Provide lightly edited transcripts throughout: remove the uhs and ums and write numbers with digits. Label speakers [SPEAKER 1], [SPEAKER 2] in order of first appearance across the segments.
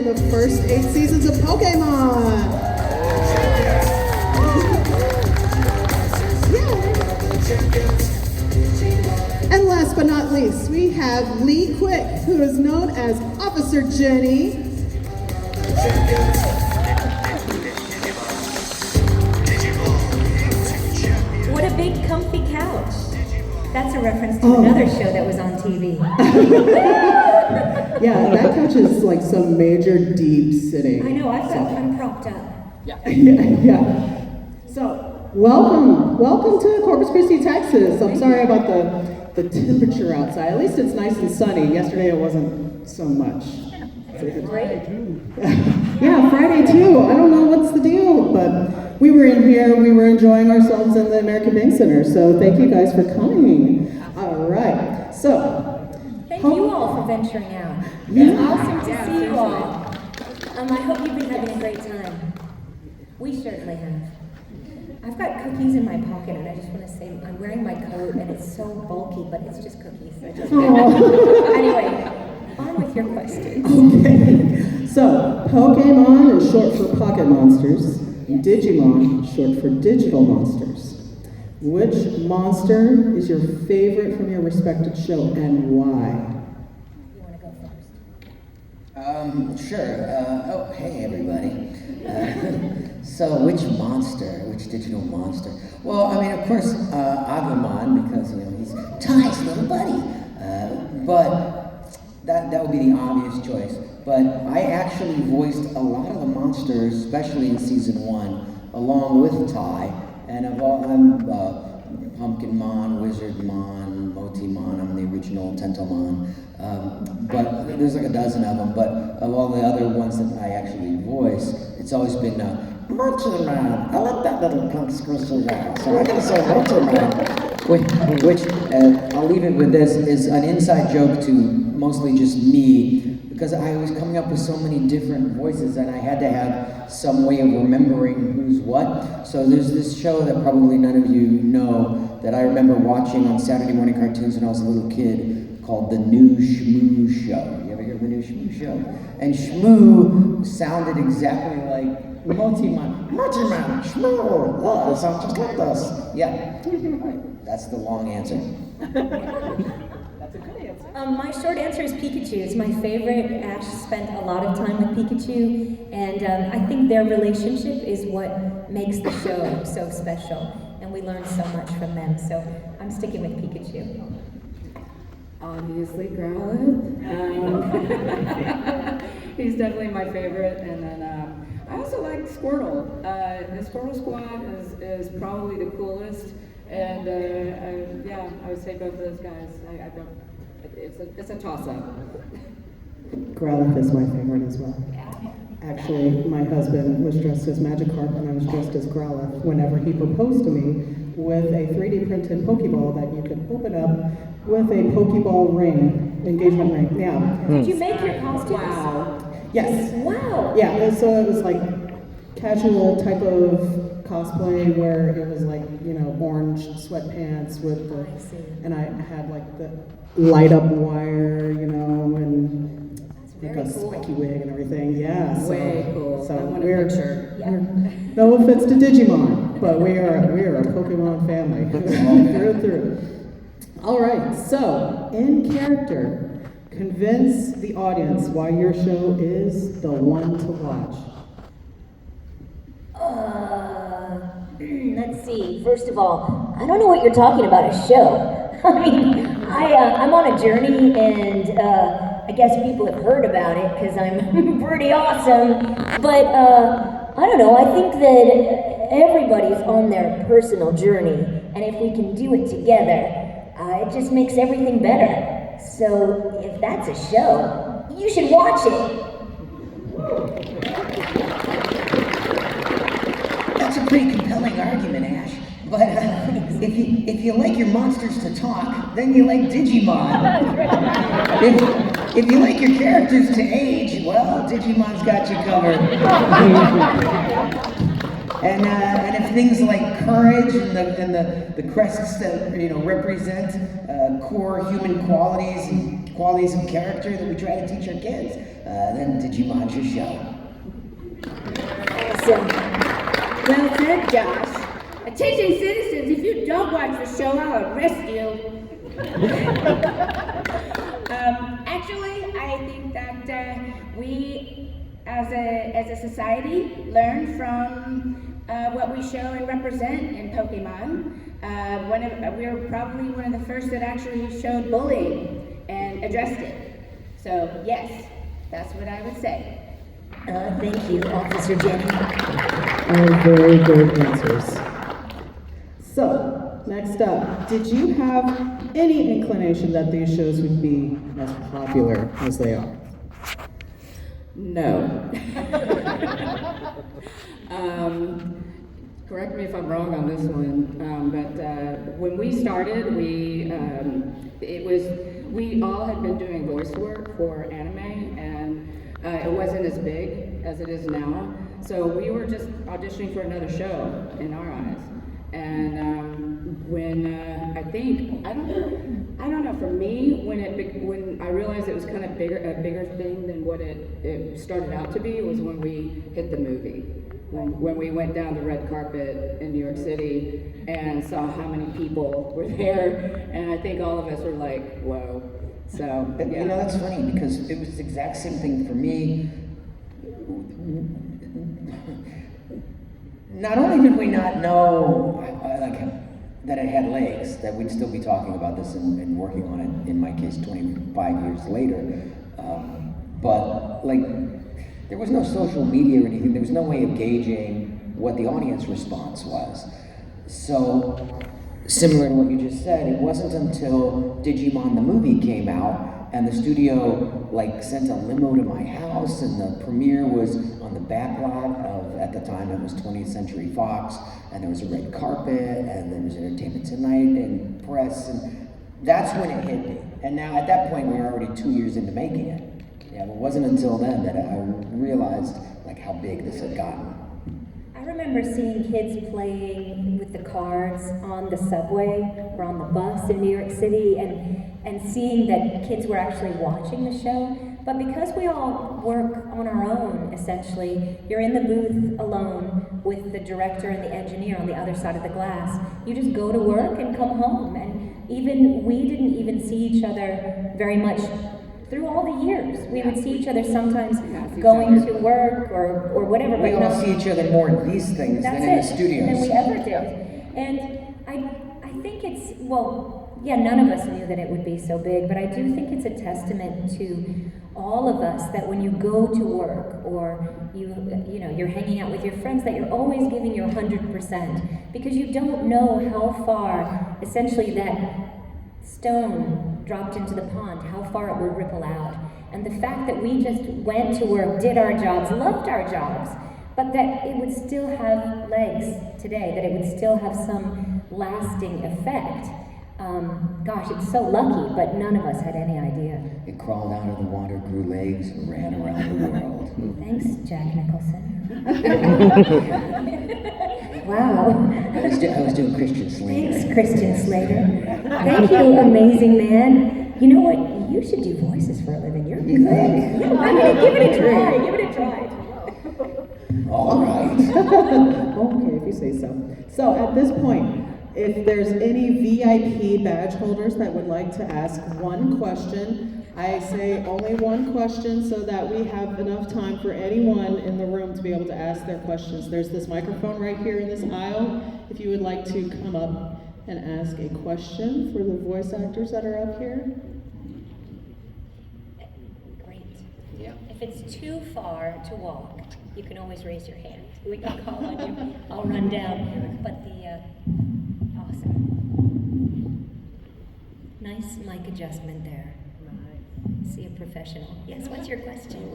[SPEAKER 1] in the first 8 seasons of Pokemon. And last but not least, we have Lee Quick, who is known as Officer Jenny.
[SPEAKER 2] What a big comfy couch. That's a reference to another show that was on TV.
[SPEAKER 1] Yeah, that couch is like some major deep sitting.
[SPEAKER 2] I know, I'm propped up.
[SPEAKER 1] Yeah. So, welcome to Corpus Christi, Texas. I'm sorry about the temperature outside. At least it's nice and sunny. Yesterday it wasn't so much.
[SPEAKER 2] Great.
[SPEAKER 1] Yeah, Friday too. I don't know what's the deal, but we were in here, we were enjoying ourselves in the American Bank Center, so thank you guys for coming. All right, so.
[SPEAKER 2] Thank you all for venturing out. It's awesome to see you all. I hope you've been having a great time. We certainly have. I've got cookies in my pocket, and I just want to say I'm wearing my coat, and it's so bulky, but it's just cookies. Anyway, on with your question.
[SPEAKER 1] Okay. So, Pokemon is short for pocket monsters. Digimon, short for digital monsters. Which monster is your favorite from your respected show, and why?
[SPEAKER 2] You want to go first?
[SPEAKER 3] Sure. Hey, everybody. So, which digital monster? Well, I mean, of course, Agumon, because, he's Ty's little buddy. But that would be the obvious choice. But I actually voiced a lot of the monsters, especially in season 1, along with Ty. And I'm Pumpkinmon, Wizardmon, Motimon, I'm the original Tentomon. But there's like a dozen of them. But of all the other ones that I actually voice, it's always been Motimon. I like that little punk squishy guy. So I'm going to say Motimon, which I'll leave it with this, is an inside joke to mostly just me, because I was coming up with so many different voices and I had to have some way of remembering who's what. So there's this show that probably none of you know that I remember watching on Saturday morning cartoons when I was a little kid called The New Shmoo Show. You ever hear of The New Shmoo Show? And Shmoo sounded exactly like Motimon, Shmoo, oh, it sounds just like this. Yeah, that's the long answer.
[SPEAKER 2] My short answer is Pikachu. It's my favorite. Ash spent a lot of time with Pikachu, and I think their relationship is what makes the show so special, and we learn so much from them, so I'm sticking with Pikachu.
[SPEAKER 4] Obviously, Growlithe. He's definitely my favorite, and then I also like Squirtle. The Squirtle Squad is probably the coolest, and I would say both of those guys. It's a toss-up.
[SPEAKER 1] Growlithe is my favorite as well. Actually, my husband was dressed as Magikarp and I was dressed as Growlithe whenever he proposed to me with a 3D printed Pokeball that you could open up with a Pokeball ring, engagement ring. Yeah.
[SPEAKER 2] Did you make your costumes?
[SPEAKER 4] Wow.
[SPEAKER 1] Yes.
[SPEAKER 2] Wow.
[SPEAKER 1] Yeah, so it was like casual type of cosplay where it was like, orange sweatpants with the, and I had like the light up wire, and like a spiky wig and everything. Yeah.
[SPEAKER 4] Way cool.
[SPEAKER 1] So
[SPEAKER 4] I want a
[SPEAKER 1] we're
[SPEAKER 4] picture.
[SPEAKER 1] no offense to Digimon, but we are a Pokemon family through and through. All right. So in character, convince the audience why your show is the one to watch.
[SPEAKER 2] Let's see. First of all, I don't know what you're talking about, a show. I mean, I'm on a journey, and I guess people have heard about it because I'm pretty awesome. But I don't know. I think that everybody's on their personal journey, and if we can do it together, it just makes everything better. So if that's a show, you should watch it.
[SPEAKER 3] That's a pretty compelling argument, Ash. But if you like your monsters to talk, then you like Digimon. if you like your characters to age, well, Digimon's got you covered. and if things like courage and the crests that represent core human qualities and qualities of character that we try to teach our kids, then Digimon's your show.
[SPEAKER 2] So,
[SPEAKER 5] Well said, Josh. Attention citizens, if you don't watch the show, I'll arrest you. Actually, I think that we, as a society, learn from what we show and represent in Pokemon. We're probably one of the first that actually showed bullying and addressed it. So yes, that's what I would say.
[SPEAKER 2] thank you, Officer Jenny.
[SPEAKER 1] Very good answers. So, next up, did you have any inclination that these shows would be as popular as they are?
[SPEAKER 4] No. Correct me if I'm wrong on this one, but when we started, we all had been doing voice work for anime, and it wasn't as big as it is now. So we were just auditioning for another show in our eyes. And when I don't know. For me, when I realized it was kind of a bigger thing than what it started out to be, was when we hit the movie. When we went down the red carpet in New York City and saw how many people were there, and I think all of us were like, whoa. So yeah.
[SPEAKER 3] You know, that's funny because it was the exact same thing for me. Not only did we not know that it had legs, that we'd still be talking about this and working on it, in my case, 25 years later, but there was no social media or anything. There was no way of gauging what the audience response was. So, similar to what you just said, it wasn't until Digimon the movie came out and the studio sent a limo to my house, and the premiere was on the back lot of, at the time it was 20th Century Fox, and there was a red carpet, and there was Entertainment Tonight and press, and that's when it hit me. And now at that point we were already 2 years into making it. Yeah, but it wasn't until then that I realized how big this had gotten.
[SPEAKER 2] I remember seeing kids playing with the cards on the subway or on the bus in New York City, and seeing that kids were actually watching the show. But because we all work on our own, essentially, you're in the booth alone with the director and the engineer on the other side of the glass. You just go to work and come home. And we didn't even see each other very much through all the years. We would see each other sometimes going to work or whatever.
[SPEAKER 3] We all see each other more in these things than in the studios.
[SPEAKER 2] Than we ever did. And I think it's, none of us knew that it would be so big, but I do think it's a testament to all of us that when you go to work or you're hanging out with your friends, that you're always giving your 100%, because you don't know how far essentially that stone dropped into the pond, how far it would ripple out. And the fact that we just went to work, did our jobs, loved our jobs, but that it would still have legs today, that it would still have some lasting effect. It's so lucky, but none of us had any idea.
[SPEAKER 3] It crawled out of the water, grew legs, and ran around the world.
[SPEAKER 2] Thanks, Jack Nicholson. Wow.
[SPEAKER 3] I was doing Christian Slater.
[SPEAKER 2] Thanks, Christian Slater. Thank you, amazing man. You know what? You should do voices for a living. You're good. Give it a try. Give it a try.
[SPEAKER 3] All right.
[SPEAKER 1] Okay, if you say so. So at this point, if there's any VIP badge holders that would like to ask one question, I say only one question so that we have enough time for anyone in the room to be able to ask their questions. There's this microphone right here in this aisle. If you would like to come up and ask a question for the voice actors that are up here.
[SPEAKER 2] Great.
[SPEAKER 3] Yeah.
[SPEAKER 2] If it's too far to walk, you can always raise your hand. We can call on you. I'll run down. But awesome. Nice mic adjustment there. See a professional. Yes, what's your question?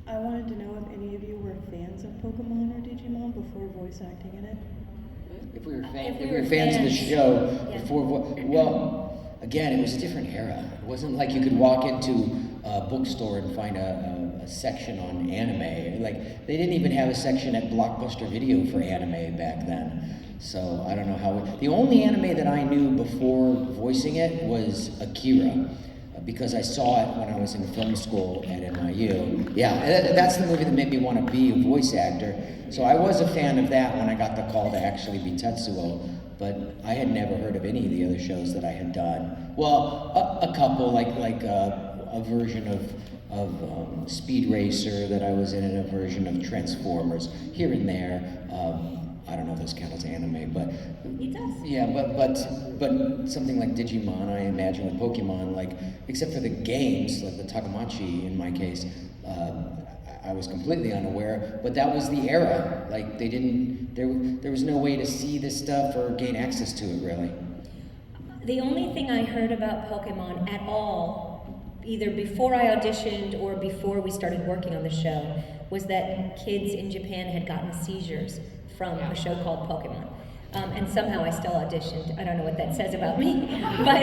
[SPEAKER 6] I wanted to know if any of you were fans of Pokemon or Digimon before voice acting in it.
[SPEAKER 3] If we were
[SPEAKER 2] If we
[SPEAKER 3] fans
[SPEAKER 2] were
[SPEAKER 3] of the
[SPEAKER 2] fans.
[SPEAKER 3] show
[SPEAKER 2] Yeah.
[SPEAKER 3] again, it was a different era. It wasn't like you could walk into a bookstore and find a section on anime. They didn't even have a section at Blockbuster Video for anime back then. So I don't know how. The only anime that I knew before voicing it was Akira. because I saw it when I was in film school at NYU. Yeah, and that's the movie that made me want to be a voice actor. So I was a fan of that when I got the call to actually be Tetsuo, but I had never heard of any of the other shows that I had done. Well, a couple, like a version of Speed Racer that I was in, and a version of Transformers here and there. I don't know if this counts as anime, but
[SPEAKER 2] It does.
[SPEAKER 3] yeah, but something like Digimon, I imagine with Pokemon, like except for the games, like the Takamachi in my case, I was completely unaware. But that was the era. Like they didn't, there was no way to see this stuff or gain access to it really.
[SPEAKER 2] The only thing I heard about Pokemon at all, either before I auditioned or before we started working on the show, was that kids in Japan had gotten seizures from a show called Pokemon. And somehow I still auditioned. I don't know what that says about me, but I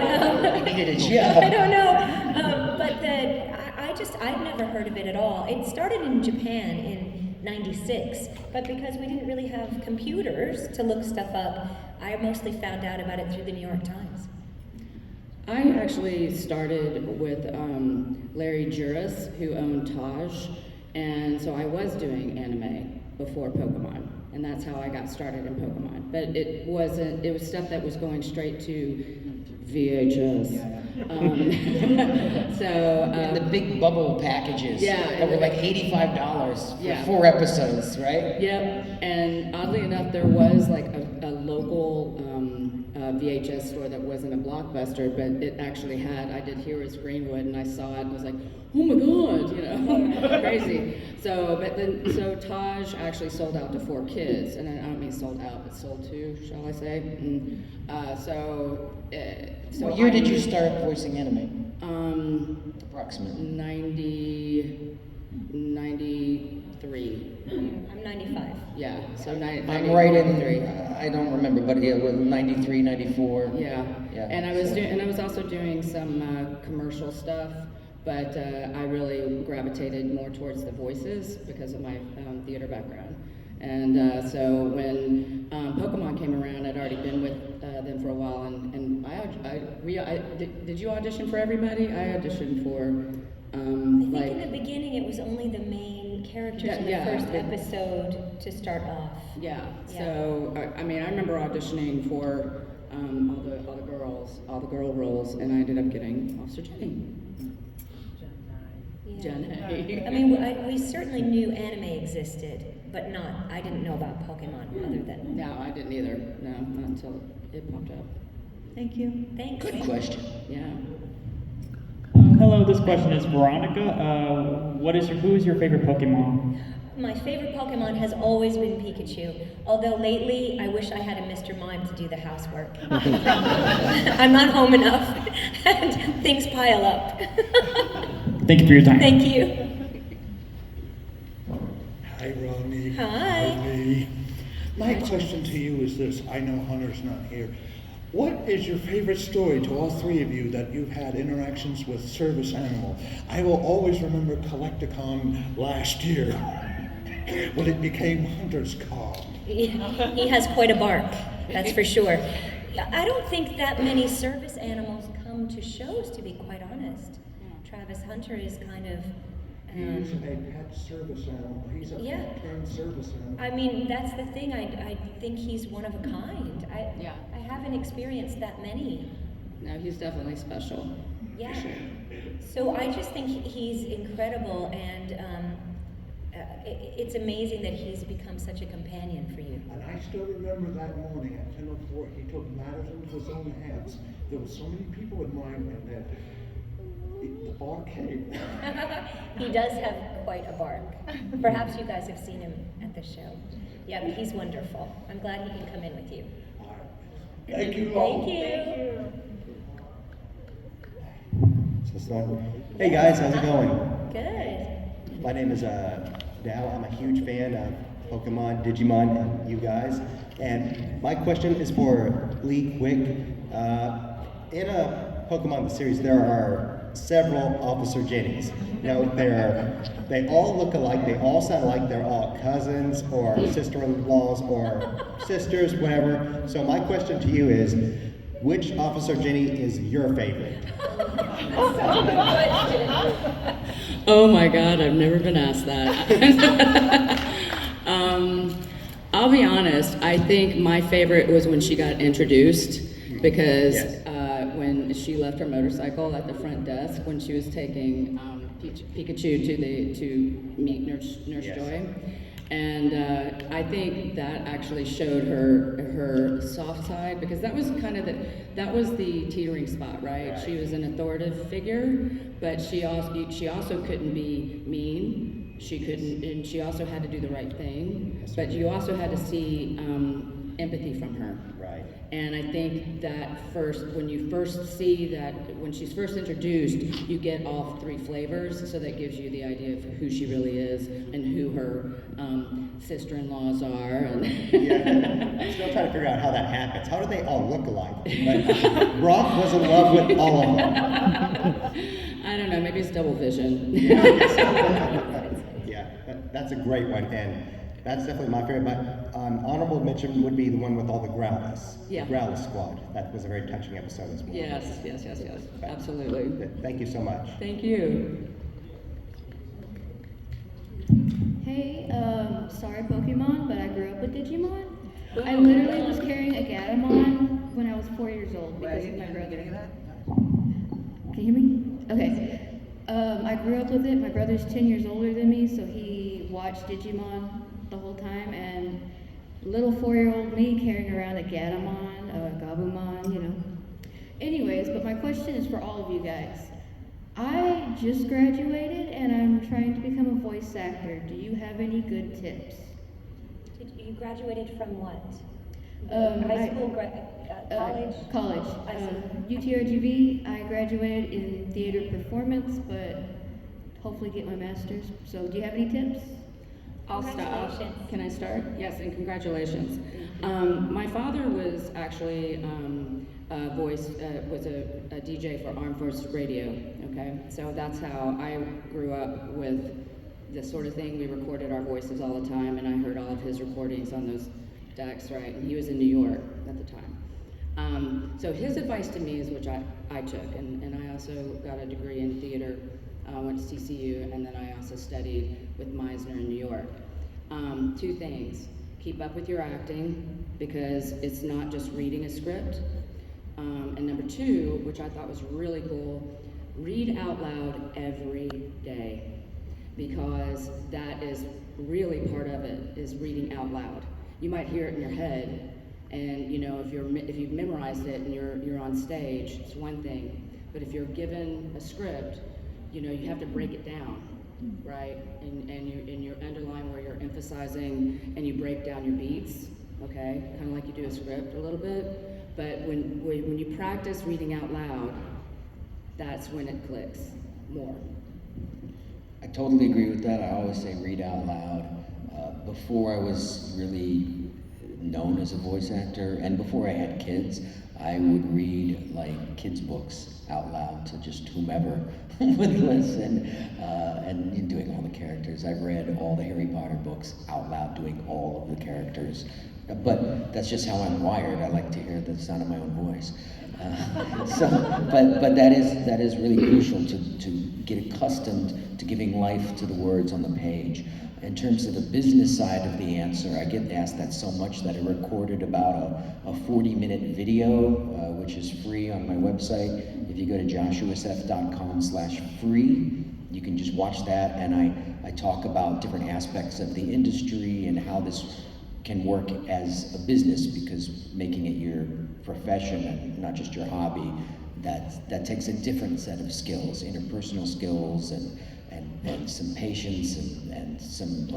[SPEAKER 2] don't know. But I'd never heard of it at all. It started in Japan in '96, but because we didn't really have computers to look stuff up, I mostly found out about it through the New York Times.
[SPEAKER 4] I actually started with Larry Juris, who owned Taj, and so I was doing anime before Pokemon, and that's how I got started in Pokemon. But it was stuff that was going straight to VHS.
[SPEAKER 3] And the big bubble packages that were like $85 for 4 episodes, right?
[SPEAKER 4] Yep, and oddly enough, there was like a local VHS store that wasn't a Blockbuster, but it actually had, I did Heroes Greenwood, and I saw it and was like, oh my God, you know, crazy. So Taj actually sold out to 4 kids, and I don't mean sold out, but sold to, shall I say.
[SPEAKER 3] What year did you start voicing anime? Approximately.
[SPEAKER 4] 93.
[SPEAKER 2] I'm 95.
[SPEAKER 4] Yeah, so
[SPEAKER 3] I'm right in
[SPEAKER 4] 93.
[SPEAKER 3] I don't remember, but yeah, with 93, 94.
[SPEAKER 4] Yeah. And I was also doing some commercial stuff, but I really gravitated more towards the voices because of my theater background. And so when Pokemon came around, I'd already been with them for a while, and did you audition for everybody? I auditioned for
[SPEAKER 2] I think in the beginning it was only the main characters in the first episode to start off.
[SPEAKER 4] Yeah. So I mean, I remember auditioning for all the girl roles, and I ended up getting Officer Jenny. Jenny.
[SPEAKER 2] I mean, we certainly knew anime existed, but I didn't know about Pokemon other than.
[SPEAKER 4] No, I didn't either. No, not until it popped up.
[SPEAKER 6] Thank you.
[SPEAKER 2] Thanks.
[SPEAKER 3] Good question.
[SPEAKER 4] Yeah.
[SPEAKER 7] Hello, this question is Veronica. Who is your favorite Pokemon?
[SPEAKER 2] My favorite Pokemon has always been Pikachu, although lately I wish I had a Mr. Mime to do the housework. I'm not home enough, and things pile up.
[SPEAKER 7] Thank you for your time.
[SPEAKER 2] Thank you.
[SPEAKER 8] Hi, Ronnie.
[SPEAKER 2] Hi.
[SPEAKER 8] Ronnie. My question to you is this. I know Hunter's not here. What is your favorite story to all 3 of you that you've had interactions with service animal? I will always remember Collecticon last year when it became Hunter's car.
[SPEAKER 2] He has quite a bark, that's for sure. I don't think that many service animals come to shows, to be quite honest. Travis Hunter is kind of...
[SPEAKER 8] He's a pet service animal. He's a pet service animal.
[SPEAKER 2] I mean, that's the thing. I think he's one of a kind. I haven't experienced that many.
[SPEAKER 4] No, he's definitely special.
[SPEAKER 2] Yeah. So I just think he's incredible, and it's amazing that he's become such a companion for you.
[SPEAKER 8] And I still remember that morning at 10:04, he took matters into his own hands. There were so many people in line, and that the bark came.
[SPEAKER 2] He does have quite a bark. Perhaps you guys have seen him at the show. Yeah, but he's wonderful. I'm glad he can come in with you.
[SPEAKER 8] Thank you all.
[SPEAKER 2] Thank you.
[SPEAKER 9] Hey guys, how's it going?
[SPEAKER 2] Good.
[SPEAKER 9] My name is Dow. I'm a huge fan of Pokemon, Digimon, and you guys. And my question is for Lee Quick. In a Pokemon the series, there are several Officer Jennies. You know, they all look alike, they all sound alike, they're all cousins or sister-in-laws or sisters, whatever. So my question to you is, which Officer Jenny is your favorite?
[SPEAKER 10] Oh my God, I've never been asked that. I'll be honest, I think my favorite was when she got introduced, because when she left her motorcycle at the front desk when she was taking Pikachu to meet Nurse Joy. And I think that actually showed her soft side, because that was kind of that was the teetering spot, right? She was an authoritative figure, but she also couldn't be mean. She couldn't, and she also had to do the right thing. But you also had to see empathy from her.
[SPEAKER 9] Right.
[SPEAKER 10] And I think that when you first see that, when she's first introduced, you get all three flavors, so that gives you the idea of who she really is and who her sister-in-laws are. And
[SPEAKER 9] I'm still trying to figure out how that happens. How do they all look alike? Like, Brock was in love with all of them.
[SPEAKER 10] I don't know, maybe it's double vision.
[SPEAKER 9] Yeah, that's a great one, and that's definitely my favorite. But honorable mention would be the one with all the Growlers.
[SPEAKER 10] Yeah.
[SPEAKER 9] The Growler Squad. That was a very touching episode as well.
[SPEAKER 10] Yes, absolutely.
[SPEAKER 9] Thank you so much.
[SPEAKER 10] Thank you.
[SPEAKER 11] Hey, sorry Pokemon, but I grew up with Digimon. I literally was carrying a Gatomon when I was 4 years old because of my brother. Can you hear me? Okay. I grew up with it. My brother's 10 years older than me, so he watched Digimon the whole time, and little 4-year-old me carrying around a Gatomon, a Gabumon, you know. Anyways, but my question is for all of you guys. I just graduated and I'm trying to become a voice actor. Do you have any good tips?
[SPEAKER 2] You graduated from what?
[SPEAKER 11] High
[SPEAKER 2] school, college?
[SPEAKER 11] College. UTRGV, I graduated in theater performance, but hopefully get my master's. So do you have any tips?
[SPEAKER 10] I'll start. Can I start? Yes, and congratulations. My father was actually was a DJ for Armed Forces Radio. Okay, so that's how I grew up with this sort of thing. We recorded our voices all the time, and I heard all of his recordings on those decks, right? And he was in New York at the time. So his advice to me is, which I took, and I also got a degree in theater. I went to CCU, and then I also studied with Meisner in New York. 2 things: keep up with your acting, because it's not just reading a script. And number 2, which I thought was really cool, read out loud every day, because that is really part of it, is reading out loud. You might hear it in your head, and you know, if you've memorized it and you're on stage, it's one thing. But if you're given a script, you know, you have to break it down, right? And you underline where you're emphasizing, and you break down your beats, okay? Kind of like you do a script a little bit. But when you practice reading out loud, that's when it clicks more.
[SPEAKER 3] I totally agree with that. I always say read out loud. Before I was really known as a voice actor, and before I had kids, I would read like kids' books out loud to just whomever would listen, and doing all the characters. I've read all the Harry Potter books out loud, doing all of the characters. But that's just how I'm wired. I like to hear the sound of my own voice. But that is really crucial to get accustomed to giving life to the words on the page. In terms of the business side of the answer, I get asked that so much that I recorded about a 40-minute video, which is free on my website. If you go to joshuaseth.com/free, you can just watch that, and I talk about different aspects of the industry and how this can work as a business, because making it your profession and not just your hobby, that takes a different set of skills, interpersonal skills, and some patience, and some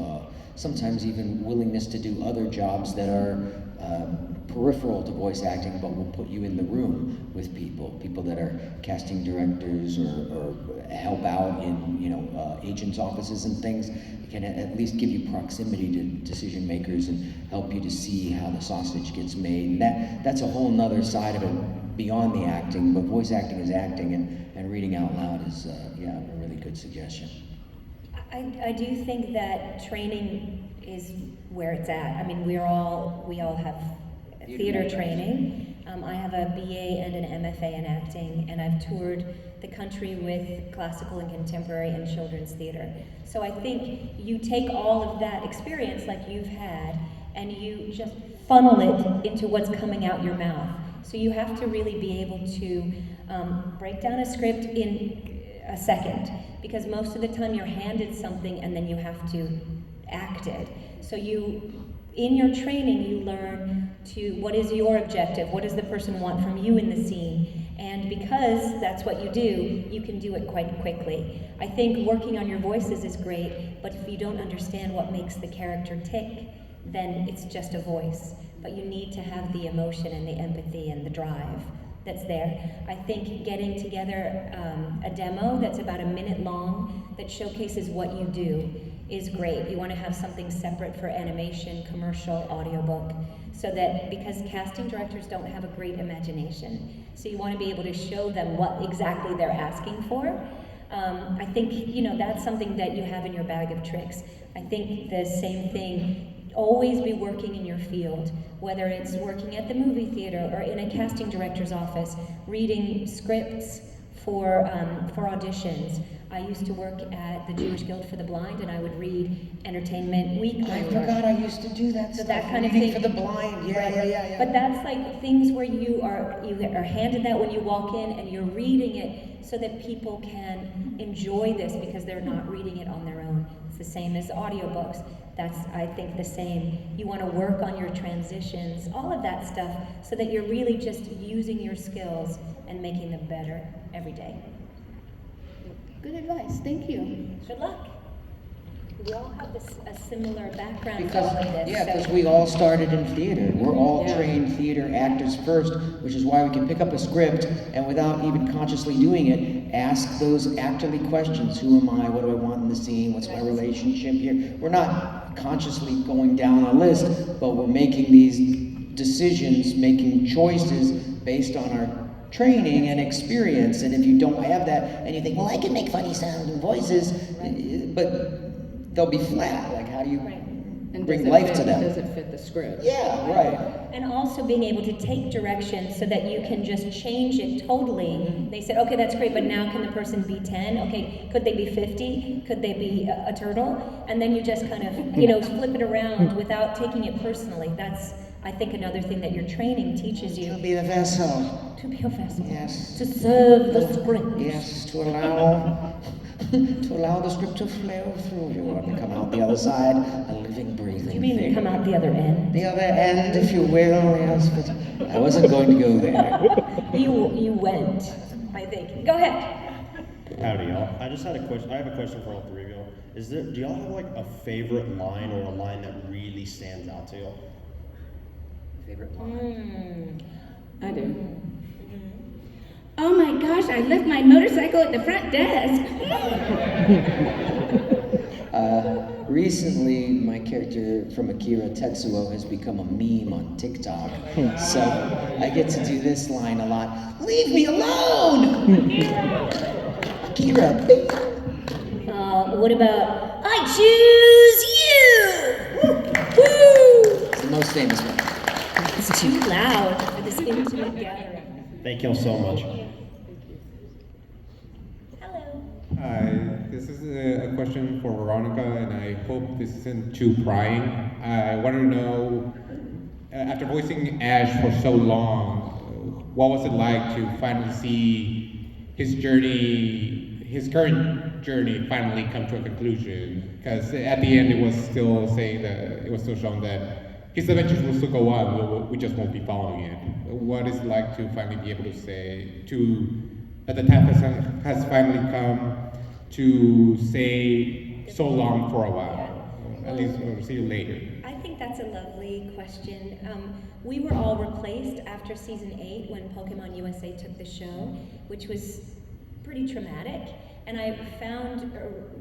[SPEAKER 3] sometimes even willingness to do other jobs that are peripheral to voice acting, but will put you in the room with people that are casting directors or help out in agents' offices and things. It can at least give you proximity to decision makers and help you to see how the sausage gets made. And that's a whole nother side of it beyond the acting, but voice acting is acting, and reading out loud is a really good suggestion.
[SPEAKER 2] I do think that training is where it's at. I mean, we all have theater training, I have a BA and an MFA in acting, and I've toured the country with classical and contemporary and children's theater. So I think you take all of that experience like you've had, and you just funnel it into what's coming out your mouth. So you have to really be able to break down a script in a second, because most of the time you're handed something and then you have to act it. So in your training, you learn to what is your objective, what does the person want from you in the scene, and because that's what you do, you can do it quite quickly. I think working on your voices is great, but if you don't understand what makes the character tick, then it's just a voice. But you need to have the emotion and the empathy and the drive that's there. I think getting together a demo that's about a minute long that showcases what you do is great. You want to have something separate for animation, commercial, audiobook, so that, because casting directors don't have a great imagination, so you want to be able to show them what exactly they're asking for. I think, that's something that you have in your bag of tricks. I think the same thing, always be working in your field, whether it's working at the movie theater or in a casting director's office, reading scripts for auditions. I used to work at the Jewish Guild for the Blind, and I would read Entertainment Weekly.
[SPEAKER 3] I forgot I used to do that
[SPEAKER 2] So
[SPEAKER 3] stuff.
[SPEAKER 2] that kind of
[SPEAKER 3] Reading
[SPEAKER 2] thing.
[SPEAKER 3] for the blind. Yeah.
[SPEAKER 2] But that's like things where you are handed that when you walk in, and you're reading it so that people can enjoy this because they're not reading it on their own. It's the same as audiobooks. That's, I think, the same. You want to work on your transitions, all of that stuff, so that you're really just using your skills and making them better every day.
[SPEAKER 11] Good advice, thank you.
[SPEAKER 2] Good luck. We all have a similar background
[SPEAKER 3] Because,
[SPEAKER 2] for all of this.
[SPEAKER 3] because
[SPEAKER 2] so.
[SPEAKER 3] we all started in theater. We're all trained theater actors first, which is why we can pick up a script and, without even consciously doing it, ask those actorly questions. Who am I? What do I want in the scene? What's my relationship here? We're not consciously going down a list, but we're making these decisions, making choices based on our training and experience. And if you don't have that, and you think, well, I can make funny sounding voices, but they'll be flat. Like, how do you
[SPEAKER 10] And
[SPEAKER 3] bring
[SPEAKER 10] does it
[SPEAKER 3] life
[SPEAKER 10] fit,
[SPEAKER 3] to them?
[SPEAKER 10] Does it fit the script?
[SPEAKER 3] Yeah, right.
[SPEAKER 2] And also being able to take direction so that you can just change it totally. They said, okay, that's great, but now can the person be 10? Okay, could they be 50? Could they be a turtle? And then you just kind of, flip it around without taking it personally. That's, I think, another thing that your training teaches you.
[SPEAKER 3] To be the vessel.
[SPEAKER 2] To be a vessel.
[SPEAKER 3] Yes.
[SPEAKER 2] To serve the script.
[SPEAKER 3] Yes, to allow the script to flow through you and come out the other side, a living, breathing
[SPEAKER 2] You mean
[SPEAKER 3] thing.
[SPEAKER 2] come out the other end?
[SPEAKER 3] The other end, if you will, yes, but I wasn't going to go there.
[SPEAKER 2] You went, I think. Go ahead.
[SPEAKER 9] Howdy, y'all. I just had a question. I have a question for all three of y'all. Do y'all have like a favorite line or a line that really stands out to y'all?
[SPEAKER 10] Favorite line? I do.
[SPEAKER 5] Oh my gosh, I left my motorcycle at the front desk.
[SPEAKER 3] Recently, my character from Akira, Tetsuo, has become a meme on TikTok. So I get to do this line a lot. Leave me alone! Akira, baby.
[SPEAKER 2] What about, I choose you! Woo!
[SPEAKER 3] It's the most famous one.
[SPEAKER 2] It's too loud for this intimate gathering.
[SPEAKER 9] Thank y'all so much.
[SPEAKER 2] Hello.
[SPEAKER 12] Hi, this is a question for Veronica, and I hope this isn't too prying. I want to know, after voicing Ash for so long, what was it like to finally see his journey, his current journey, finally come to a conclusion? Because at the end, it was still saying that, it was still showing that his adventures will still go on, we just won't be following it. What is it like to finally be able to say, that the time has finally come to say so long for a while? At least we'll see you later.
[SPEAKER 2] I think that's a lovely question. We were all replaced after season 8 when Pokemon USA took the show, which was pretty traumatic. And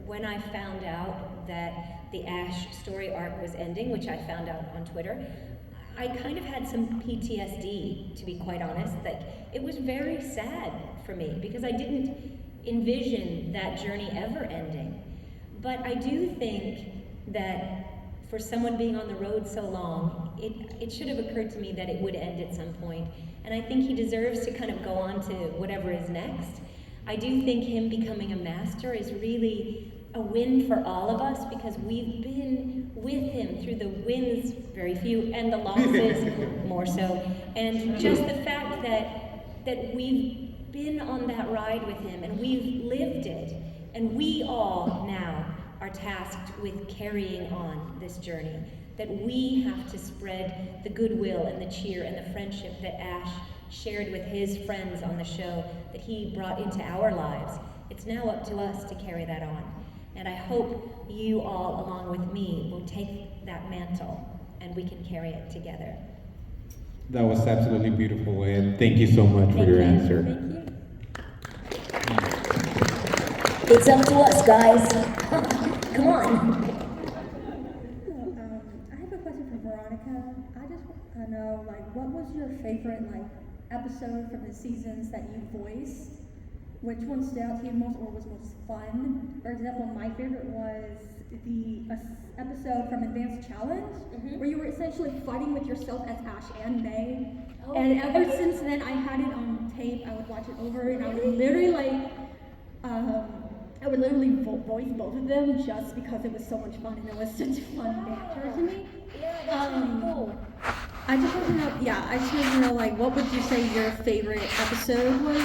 [SPEAKER 2] when I found out that the Ash story arc was ending, which I found out on Twitter, I kind of had some PTSD, to be quite honest. Like, it was very sad for me because I didn't envision that journey ever ending. But I do think that for someone being on the road so long, it should have occurred to me that it would end at some point. And I think he deserves to kind of go on to whatever is next. I do think him becoming a master is really a win for all of us, because we've been with him through the wins, very few, and the losses, more so. And just the fact that we've been on that ride with him and we've lived it, and we all now are tasked with carrying on this journey, that we have to spread the goodwill and the cheer and the friendship that Ash shared with his friends on the show, that he brought into our lives. It's now up to us to carry that on. And I hope you all, along with me, will take that mantle and we can carry it together.
[SPEAKER 12] That was absolutely beautiful, and thank you so much for your answer.
[SPEAKER 2] Thank you. It's up to us, guys. Come on.
[SPEAKER 13] I have a question for Veronica. I just want to know, what was your favorite, episode from the seasons that you voiced? Which one stood out to you most or was most fun? For example, my favorite was the episode from Advanced Challenge, where you were essentially fighting with yourself as Ash and May. Oh, and ever since then, I had it on tape. I would watch it over, and I would literally voice both of them just because it was so much fun, and it was such fun banter to me.
[SPEAKER 2] Yeah, that's really cool.
[SPEAKER 13] I just want to know, what would you say your favorite episode was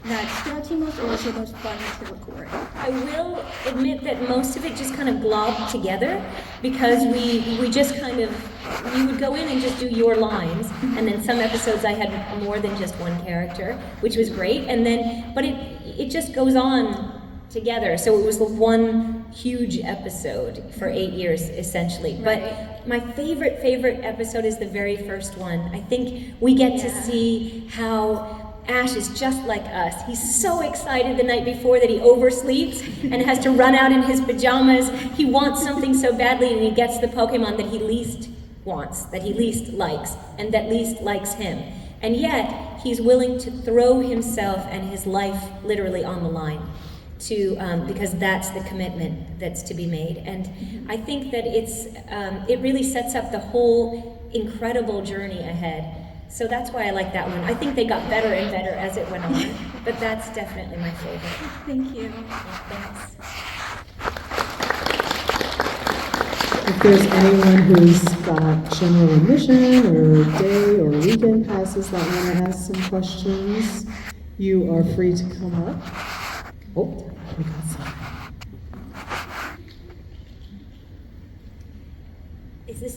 [SPEAKER 13] that stood out to you most, or was the most fun to record?
[SPEAKER 2] I will admit that most of it just kind of globbed together, because we just kind of, you would go in and just do your lines, and then some episodes I had more than just one character, which was great, and then, but it just goes on together, so it was the one huge episode for 8 years, essentially. Right. But my favorite episode is the very first one. I think we get to see how Ash is just like us. He's so excited the night before that he oversleeps and has to run out in his pajamas. He wants something so badly, and he gets the Pokemon that he least wants, that he least likes, and that least likes him. And yet, he's willing to throw himself and his life literally on the line, because that's the commitment that's to be made. And I think that it really sets up the whole incredible journey ahead. So that's why I like that one. I think they got better and better as it went on, but that's definitely my favorite.
[SPEAKER 13] Thank you.
[SPEAKER 2] Thanks.
[SPEAKER 1] If there's anyone who's got general admission or day or weekend passes that want to ask some questions, you are free to come up. Oh, we got some.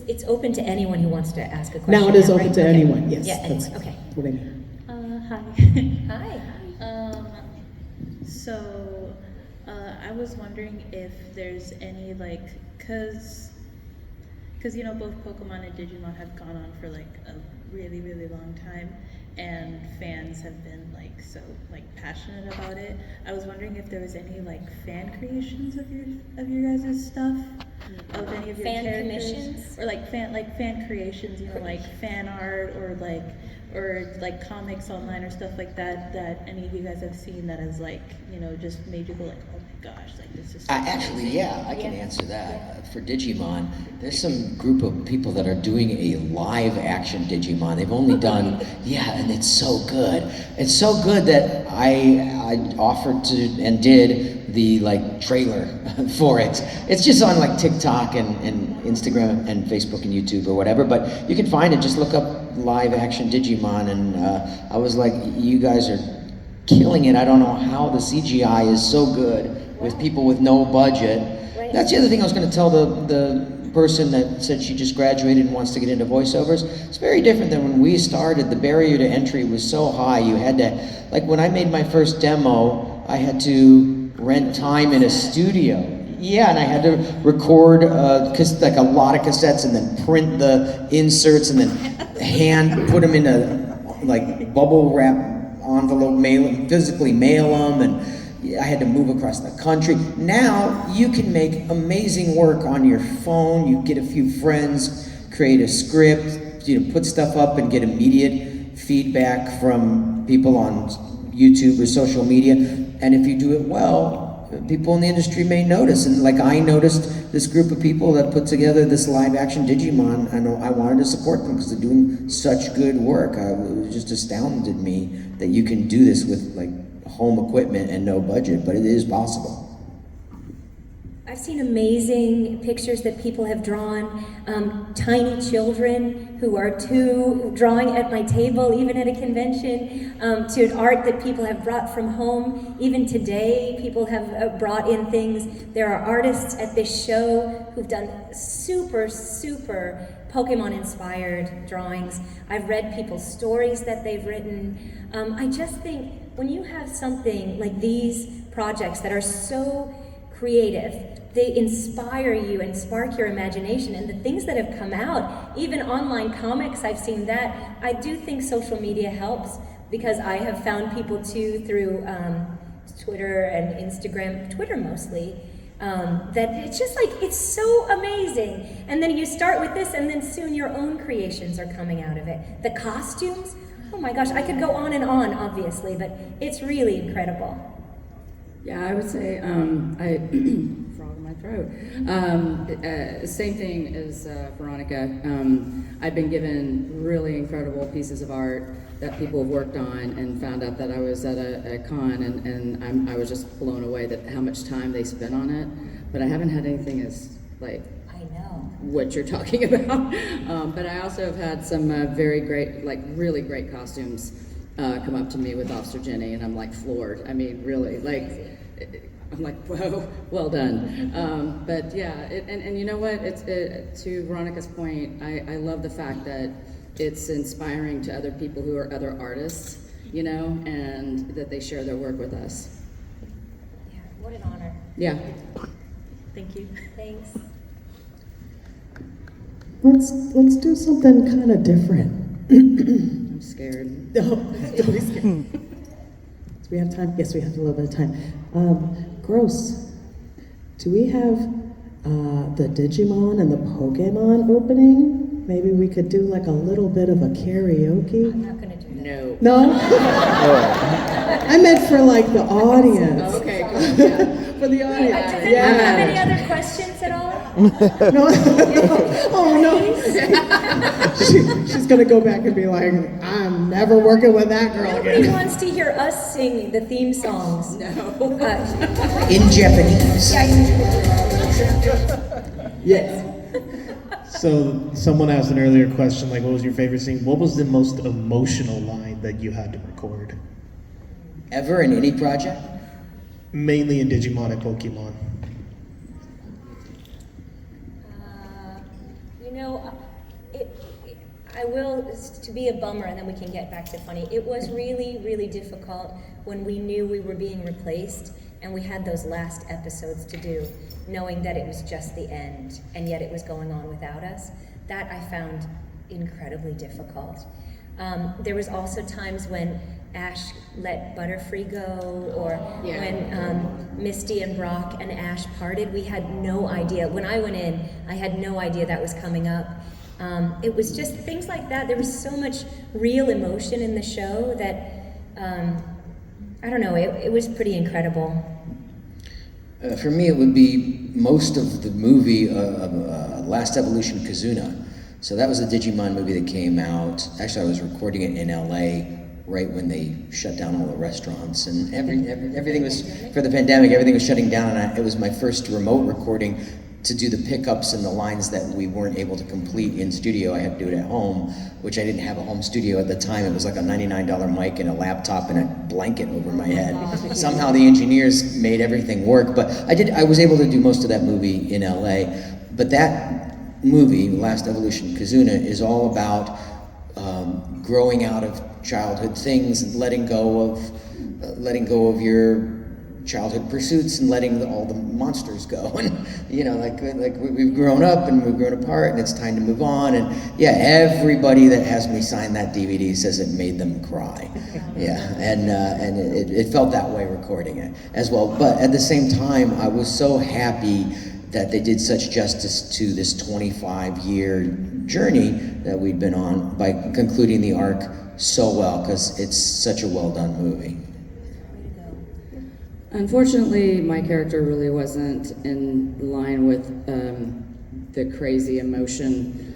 [SPEAKER 2] It's open to anyone who wants to ask a question.
[SPEAKER 1] Now it is open
[SPEAKER 2] right?
[SPEAKER 1] to anyone, yes.
[SPEAKER 2] Yeah,
[SPEAKER 1] That's
[SPEAKER 2] okay.
[SPEAKER 1] what I mean.
[SPEAKER 11] Hi.
[SPEAKER 2] Hi.
[SPEAKER 6] So I was wondering if there's any cause both Pokemon and Digimon have gone on for a really, really long time, and fans have been so passionate about it. I was wondering if there was any fan creations of your guys' stuff, of any of your
[SPEAKER 2] fan
[SPEAKER 6] characters,
[SPEAKER 2] commissions,
[SPEAKER 6] or fan creations, fan art, or comics online or stuff like that any of you guys have seen that has just made you go oh my gosh, this is so
[SPEAKER 3] actually, yeah, I can answer that. For Digimon, there's some group of people that are doing a live action Digimon. They've only done, and it's so good. It's so good that I offered to and did the trailer for it. It's just on TikTok and Instagram and Facebook and YouTube or whatever, but you can find it. Just look up live action Digimon, and I was like, you guys are killing it. I don't know how the CGI is so good with people with no budget. Right. That's the other thing I was going to tell the person that said she just graduated and wants to get into voiceovers. It's very different than when we started. The barrier to entry was so high. You had to, when I made my first demo, I had to rent time in a studio. Yeah, and I had to record a lot of cassettes and then print the inserts and then hand put them in a bubble wrap envelope, physically mail them, and I had to move across the country. Now you can make amazing work on your phone. You get a few friends, create a script, put stuff up and get immediate feedback from people on YouTube or social media. And if you do it well, people in the industry may notice. And like I noticed this group of people that put together this live action Digimon, and I wanted to support them because they're doing such good work. It just astounded me that you can do this with like home equipment and no budget, but it is possible.
[SPEAKER 2] I've seen amazing pictures that people have drawn, tiny children who are drawing at my table, even at a convention, to art that people have brought from home. Even today, people have brought in things. There are artists at this show who've done super Pokemon-inspired drawings. I've read people's stories that they've written. I just think when you have something like these projects that are so creative, they inspire you and spark your imagination, and the things that have come out, even online comics, I've seen that. I do think social media helps, because I have found people too through Twitter and Instagram, Twitter mostly, that it's just like, it's so amazing. And then you start with this, and then soon your own creations are coming out of it. The costumes, oh my gosh, I could go on and on, obviously, but it's really incredible.
[SPEAKER 10] Yeah, I would say, frog in my throat. Same thing as Veronica. I've been given really incredible pieces of art that people have worked on, and found out that I was at a con, and I was just blown away that how much time they spent on it. But I haven't had anything as like what you're talking about. But I also have had some very great, like really great costumes come up to me with Officer Jenny, and I'm like floored. I mean, really, like, I'm like, whoa, well done. But yeah, and you know what? To Veronica's point, I love the fact that it's inspiring to other people who are other artists, you know, and that they share their work with us.
[SPEAKER 2] Yeah, what an honor.
[SPEAKER 10] Yeah.
[SPEAKER 6] Thank you.
[SPEAKER 2] Thanks.
[SPEAKER 1] Let's do something kind of different.
[SPEAKER 10] I'm scared.
[SPEAKER 1] No, don't be scared. Do we have time? Yes, we have a little bit of time. Gross. Do we have the Digimon and the Pokemon opening? Maybe we could do like a little bit of a karaoke.
[SPEAKER 2] I'm not gonna do that.
[SPEAKER 10] No.
[SPEAKER 1] No? I meant for like the audience.
[SPEAKER 10] Oh, okay, good. Yeah.
[SPEAKER 1] For the audience.
[SPEAKER 2] Does anyone have any other questions at all?
[SPEAKER 1] No. Oh no. She's gonna go back and be like, I'm never working with that girl
[SPEAKER 2] Nobody
[SPEAKER 1] again.
[SPEAKER 2] wants to hear us sing the theme songs.
[SPEAKER 10] No.
[SPEAKER 3] In Japanese.
[SPEAKER 1] Yes.
[SPEAKER 14] So someone asked an earlier question, like, what was your favorite scene? What was the most emotional line that you had to record?
[SPEAKER 3] Ever in any project?
[SPEAKER 14] Mainly in Digimon and Pokemon.
[SPEAKER 2] You know, I will, to be a bummer, and then we can get back to funny. It was really, really difficult when we knew we were being replaced and we had those last episodes to do, knowing that it was just the end, and yet it was going on without us. That I found incredibly difficult. There was also times when Ash let Butterfree go, or when Misty and Brock and Ash parted. We had no idea. When I went in, I had no idea that was coming up. It was just things like that. There was so much real emotion in the show that, I don't know, it was pretty incredible.
[SPEAKER 3] For me, it would be most of the movie Last Evolution Kazuna. So that was a Digimon movie that came out. Actually, I was recording it in LA right when they shut down all the restaurants, and everything was, for the pandemic, everything was shutting down, and it was my first remote recording to do the pickups and the lines that we weren't able to complete in studio. I had to do it at home, which I didn't have a home studio at the time. It was like a $99 mic and a laptop and a blanket over my head. Somehow the engineers made everything work, but I was able to do most of that movie in LA. But that movie, Last Evolution Kazuna, is all about growing out of childhood things and letting go of your childhood pursuits and letting all the monsters go. And you know, like we've grown up and we've grown apart, and it's time to move on. And yeah, everybody that has me sign that DVD says it made them cry. Yeah, and it felt that way recording it as well. But at the same time, I was so happy that they did such justice to this 25-year journey that we'd been on by concluding the arc so well, because it's such a well-done movie.
[SPEAKER 10] Unfortunately, my character really wasn't in line with the crazy emotion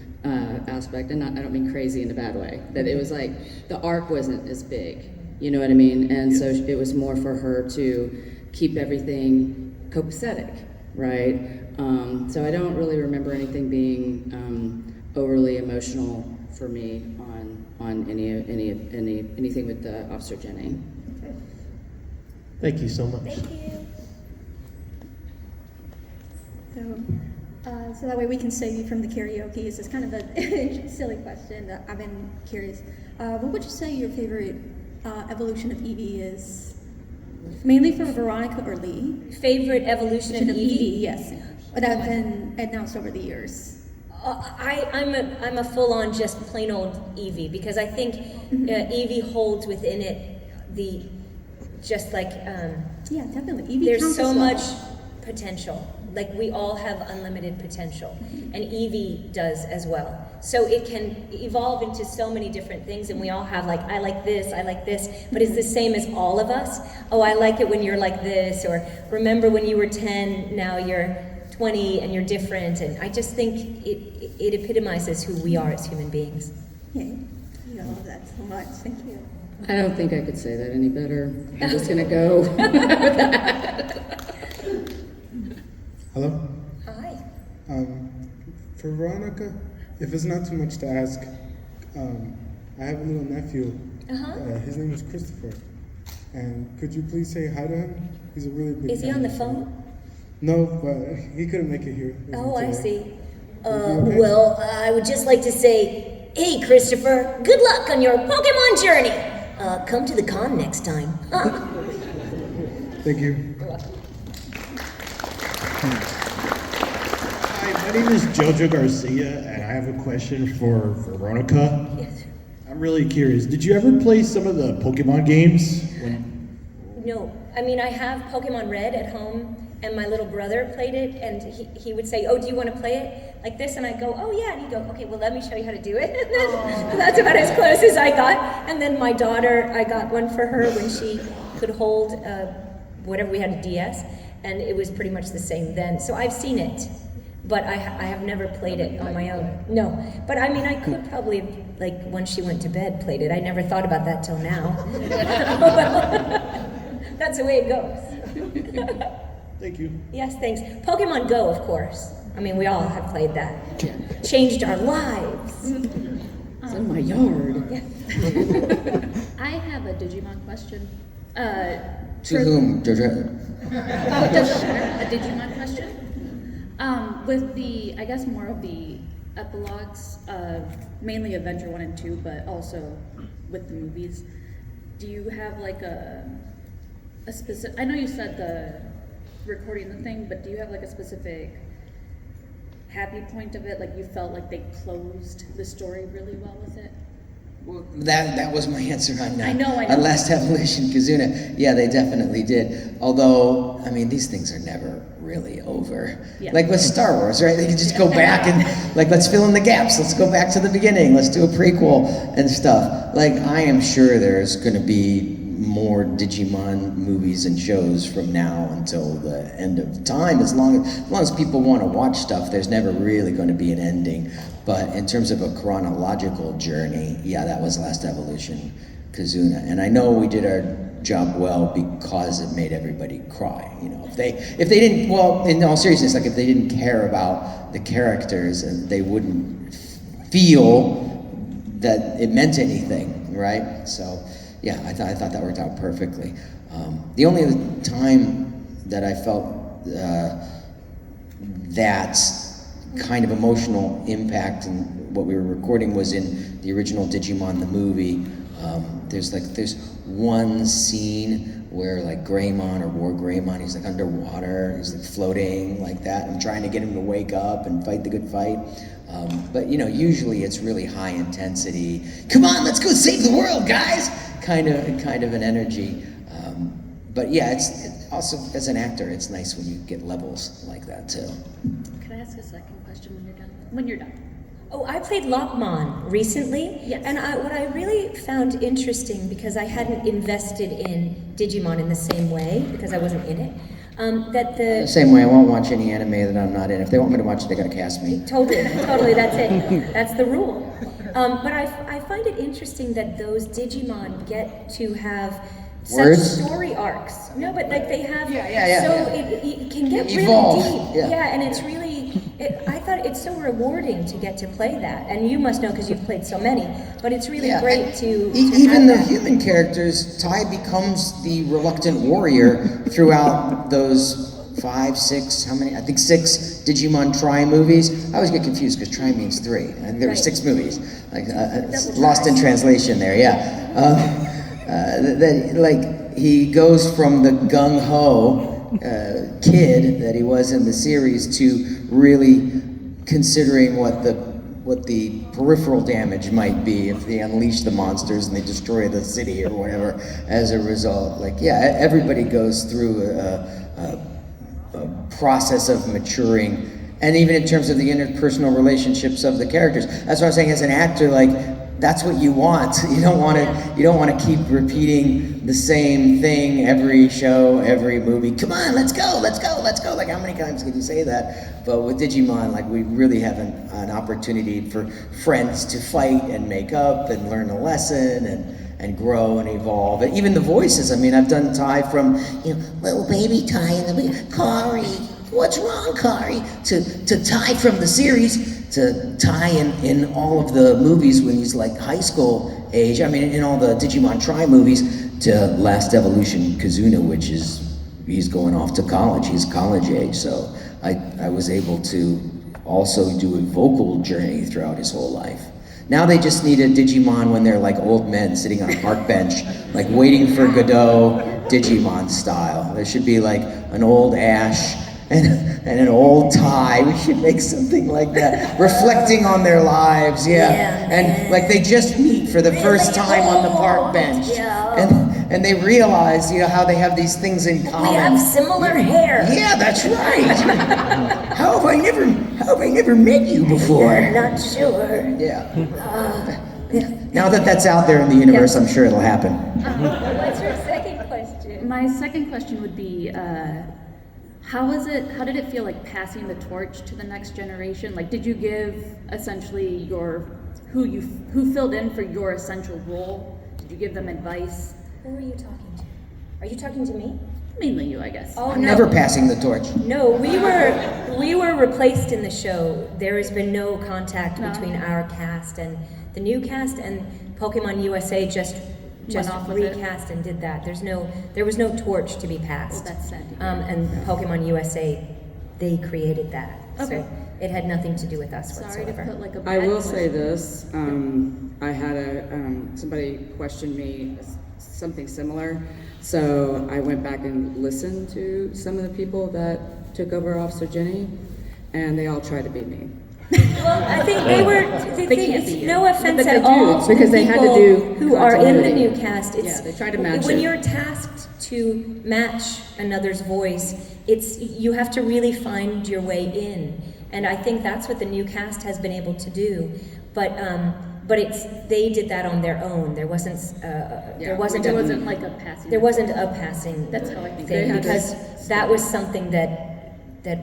[SPEAKER 10] aspect, and I don't mean crazy in a bad way. That it was like the arc wasn't as big, you know what I mean? And so it was more for her to keep everything copacetic, right? So I don't really remember anything being overly emotional for me on anything with Officer Jenny.
[SPEAKER 14] Thank you so much.
[SPEAKER 2] Thank you.
[SPEAKER 13] So that way we can save you from the karaoke. This is kind of a silly question. I've been curious. What would you say your favorite evolution of Evie is? Mainly for Veronica or Lee?
[SPEAKER 2] Favorite evolution of Evie?
[SPEAKER 13] Yes. That have been announced over the years.
[SPEAKER 2] I'm a full-on just plain old Evie, because I think Evie holds within it the just like
[SPEAKER 13] yeah, definitely. Evie
[SPEAKER 2] there's so
[SPEAKER 13] counts as well.
[SPEAKER 2] much potential. Like we all have unlimited potential, and Evie does as well. So it can evolve into so many different things, and we all have like, I like this, but it's the same as all of us. Oh, I like it when you're like this, or remember when you were 10, now you're 20 and you're different. And I just think it epitomizes who we are as human beings.
[SPEAKER 13] Yeah, I love that so much. Thank you.
[SPEAKER 10] I don't think I could say that any better. I'm just gonna go with that.
[SPEAKER 15] Hello?
[SPEAKER 2] Hi.
[SPEAKER 15] For Veronica, if it's not too much to ask, I have a little nephew. His name is Christopher. And could you please say hi to him? He's a really big
[SPEAKER 2] Is he
[SPEAKER 15] fan
[SPEAKER 2] on the
[SPEAKER 15] of
[SPEAKER 2] phone?
[SPEAKER 15] No, but he couldn't make it here.
[SPEAKER 2] Oh, I see.
[SPEAKER 15] okay?
[SPEAKER 2] Well, I would just like to say, hey, Christopher, good luck on your Pokemon journey. Come to the con next time.
[SPEAKER 15] Thank you.
[SPEAKER 14] Hi, my name is Jojo Garcia, and I have a question for Veronica.
[SPEAKER 2] Yes.
[SPEAKER 14] I'm really curious. Did you ever play some of the Pokemon games?
[SPEAKER 2] No, I mean, I have Pokemon Red at home, and my little brother played it, and he would say, oh, do you want to play it like this? And I'd go, oh yeah, and he'd go, okay, well, let me show you how to do it. And that's about as close as I got. And then my daughter, I got one for her when she could hold whatever, we had a DS, and it was pretty much the same then. So I've seen it, but I have never played it on my own. No, but I mean, I could probably, like, when she went to bed, played it. I never thought about that till now. That's the way it goes.
[SPEAKER 14] Thank you.
[SPEAKER 2] Yes, thanks. Pokemon Go, of course. I mean, we all have played that. Changed our lives.
[SPEAKER 10] It's in my yard.
[SPEAKER 6] I have a Digimon question.
[SPEAKER 3] To whom, Jojo?
[SPEAKER 6] A Digimon question. With the, I guess more of the epilogues, mainly Adventure 1 and 2, but also with the movies, do you have like a specific, I know you said the recording the thing, but do you have like a specific happy point of it? Like you felt like they closed the story really well with it?
[SPEAKER 3] Well, that was my answer on
[SPEAKER 6] I know.
[SPEAKER 3] on Last Evolution, Kazuna. Yeah, they definitely did. Although, I mean, these things are never really over.
[SPEAKER 6] Yeah.
[SPEAKER 3] Like with Star Wars, right? They can just go back and, like, let's fill in the gaps. Let's go back to the beginning. Let's do a prequel and stuff. Like, I am sure there's going to be more Digimon movies and shows from now until the end of time. As long as people want to watch stuff, there's never really going to be an ending. But in terms of a chronological journey, yeah, that was Last Evolution, Kazuna. And I know we did our job well because it made everybody cry. You know, if they didn't, well, in all seriousness, like if they didn't care about the characters, and they wouldn't feel that it meant anything, right? So yeah, I thought that worked out perfectly. The only other time that I felt that kind of emotional impact in what we were recording was in the original Digimon the movie. There's one scene where like Greymon or War Greymon, he's like underwater, he's like floating like that. I'm trying to get him to wake up and fight the good fight. But you know, usually it's really high intensity. Come on, let's go save the world, guys! Kind of an energy. But yeah, it's also, as an actor, it's nice when you get levels like that too.
[SPEAKER 6] Could I ask a second question when you're done? When you're done.
[SPEAKER 2] Oh, I played Lopmon recently, and what I really found interesting, because I hadn't invested in Digimon in the same way, because I wasn't in it, that
[SPEAKER 3] The same way, I won't watch any anime that I'm not in. If they want me to watch it, they gotta cast me.
[SPEAKER 2] Totally, that's it. That's the rule. But I find it interesting that those Digimon get to have
[SPEAKER 3] Words?
[SPEAKER 2] such story arcs. No, but like they have,
[SPEAKER 3] yeah.
[SPEAKER 2] so it can get
[SPEAKER 3] Evolve,
[SPEAKER 2] really deep.
[SPEAKER 3] yeah.
[SPEAKER 2] And it's really, I thought it's so rewarding to get to play that. And you must know because you've played so many, but it's really great to
[SPEAKER 3] Even the
[SPEAKER 2] have that.
[SPEAKER 3] human characters, Tai becomes the reluctant warrior throughout those 5, 6, how many? I think 6 Digimon Tri movies. I always get confused because Tri means 3, and there were 6 movies. Like lost in translation there, yeah. That he goes from the gung ho kid that he was in the series to really considering what the peripheral damage might be if they unleash the monsters and they destroy the city or whatever as a result. Like, yeah, everybody goes through a process of maturing, and even in terms of the interpersonal relationships of the characters. That's what I'm saying. As an actor, like, that's what you want. You don't want to keep repeating the same thing every show, every movie. Come on, let's go. Like, how many times can you say that? But with Digimon, like, we really have an opportunity for friends to fight and make up and learn a lesson and grow and evolve. And even the voices. I mean, I've done Tai from, little baby Tai and the Kari, what's wrong, Kari? To Tai from the series, to Tai in all of the movies when he's like high school age. I mean, in all the Digimon Tri movies, to Last Evolution Kazuna, which is, he's going off to college. He's college age. So I was able to also do a vocal journey throughout his whole life. Now they just need a Digimon when they're like old men sitting on a park bench, like waiting for Godot, Digimon style. There should be like an old Ash and an old Tai. We should make something like that, reflecting on their lives, and like they just meet for the first time on the park bench, and they realize, how they have these things in common.
[SPEAKER 2] We have similar hair.
[SPEAKER 3] Yeah, that's right. How have I never met you before?
[SPEAKER 2] I'm not sure.
[SPEAKER 3] Now that that's out there in the universe, I'm sure it'll happen.
[SPEAKER 2] What's your second question?
[SPEAKER 16] My second question would be, how did it feel like passing the torch to the next generation? Like, did you give essentially who filled in for your essential role? Did you give them advice?
[SPEAKER 2] Who are you talking to? Are you talking to me?
[SPEAKER 16] Mainly you, I guess.
[SPEAKER 2] Oh,
[SPEAKER 3] I'm
[SPEAKER 2] no.
[SPEAKER 3] never passing the torch.
[SPEAKER 2] No, we were replaced in the show. There has been no contact between our cast and the new cast, and Pokemon USA just recast and did that. There was no torch to be passed.
[SPEAKER 16] Well, that's sad.
[SPEAKER 2] And Pokemon USA, they created that.
[SPEAKER 16] Okay.
[SPEAKER 2] So it had nothing to do with us
[SPEAKER 16] Sorry
[SPEAKER 2] whatsoever.
[SPEAKER 16] to put like a
[SPEAKER 10] I
[SPEAKER 16] bad
[SPEAKER 10] will say
[SPEAKER 16] question.
[SPEAKER 10] this, I had somebody questioned me something similar, so I went back and listened to some of the people that took over Officer Jenny, and they all tried to beat me.
[SPEAKER 2] Well, I think
[SPEAKER 10] They can't be you.
[SPEAKER 2] no offense
[SPEAKER 10] But they
[SPEAKER 2] at
[SPEAKER 10] do,
[SPEAKER 2] all to
[SPEAKER 10] because
[SPEAKER 2] the
[SPEAKER 10] they had to
[SPEAKER 2] people
[SPEAKER 10] do
[SPEAKER 2] who are in the
[SPEAKER 10] continuity.
[SPEAKER 2] new cast. It's,
[SPEAKER 10] Yeah, they try to match
[SPEAKER 2] when
[SPEAKER 10] it.
[SPEAKER 2] you're tasked to match another's voice, you have to really find your way in, and I think that's what the new cast has been able to do. But they did that on their own. There wasn't
[SPEAKER 16] like a passing.
[SPEAKER 2] There wasn't a passing.
[SPEAKER 16] That's how I think
[SPEAKER 2] thing,
[SPEAKER 16] they had
[SPEAKER 2] because that was something that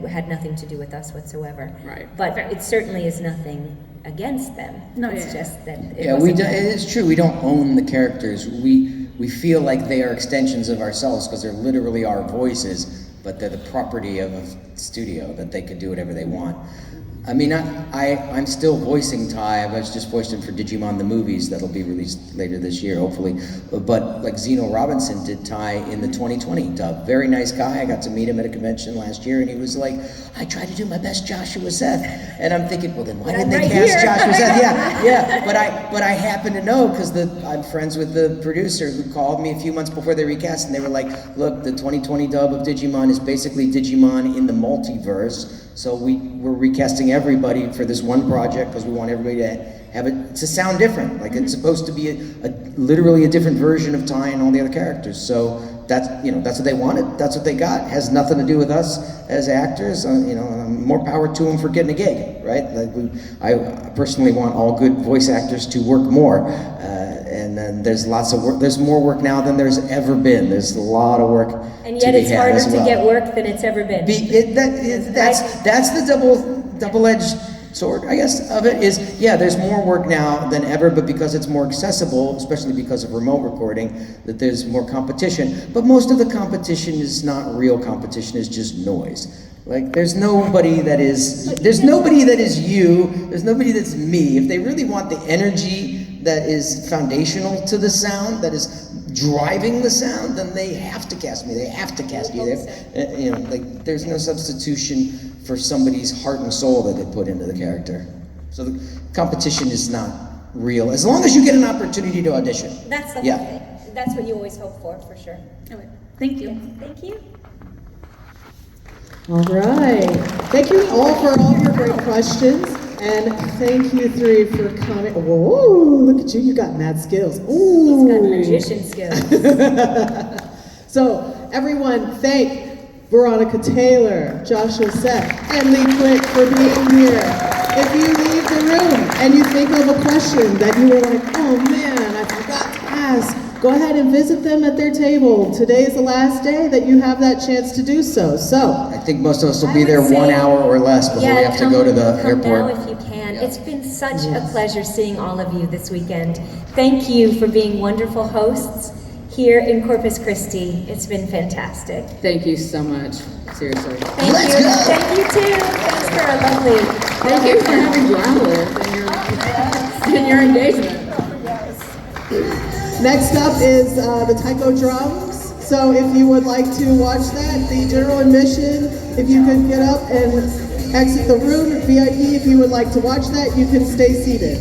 [SPEAKER 2] had nothing to do with us whatsoever.
[SPEAKER 10] Right.
[SPEAKER 2] But it certainly is nothing against them.
[SPEAKER 16] No,
[SPEAKER 2] It's just that it
[SPEAKER 3] Yeah,
[SPEAKER 2] wasn't
[SPEAKER 3] it's true. We don't own the characters. We feel like they are extensions of ourselves because they're literally our voices, but they're the property of a studio that they can do whatever they want. I mean, I'm still voicing Tai. I was just voiced him for Digimon the movies that'll be released later this year, hopefully. But like Zeno Robinson did Tai in the 2020 dub. Very nice guy. I got to meet him at a convention last year, and he was like, "I tried to do my best Joshua Seth," and I'm thinking, well, then why didn't they cast Joshua Seth? Yeah. But I happen to know because I'm friends with the producer who called me a few months before they recast, and they were like, "Look, the 2020 dub of Digimon is basically Digimon in the multiverse." So we're recasting everybody for this one project because we want everybody to have it to sound different. Like it's supposed to be literally a different version of Tai and all the other characters. So that's what they wanted. That's what they got. Has nothing to do with us as actors. More power to them for getting a gig, right? I personally want all good voice actors to work more. And then there's lots of work. There's more work now than there's ever been. There's a lot of work.
[SPEAKER 2] And yet it's harder to get work than it's ever been.
[SPEAKER 3] That's the double-edged sword, I guess, of it is, there's more work now than ever, but because it's more accessible, especially because of remote recording, that there's more competition. But most of the competition is not real competition, it's just noise. Like, there's nobody that is you, there's nobody that's me. If they really want the energy that is foundational to the sound, that is driving the sound, then they have to cast me. They have to cast you. There's no substitution for somebody's heart and soul that they put into the character. So the competition is not real, as long as you get an opportunity to audition.
[SPEAKER 2] That's the whole thing. That's what you always hope for sure.
[SPEAKER 16] Okay. Thank you.
[SPEAKER 2] Thank you.
[SPEAKER 1] All right. Thank you all for all your great questions. And thank you three for coming. Whoa, look at you. You got mad skills. Ooh.
[SPEAKER 2] He's got magician skills.
[SPEAKER 1] So everyone, thank Veronica Taylor, Joshua Seth, and Lee Quick for being here. If you leave the room and you think of a question that you were like, oh man, I forgot to ask, go ahead and visit them at their table. Today is the last day that you have that chance to do so.
[SPEAKER 3] I think most of us will be there 1 hour or less before we have to go to the airport.
[SPEAKER 2] Now if you can. It's been such a pleasure seeing all of you this weekend. Thank you for being wonderful hosts here in Corpus Christi. It's been fantastic.
[SPEAKER 10] Thank you so much. Seriously.
[SPEAKER 2] Thank you. Thank you too. Thanks for a lovely.
[SPEAKER 10] Thank you for having drama in your engagement.
[SPEAKER 1] Next up is the taiko drums. So if you would like to watch that, the general admission, if you could get up and exit the room, VIP, if you would like to watch that, you can stay seated.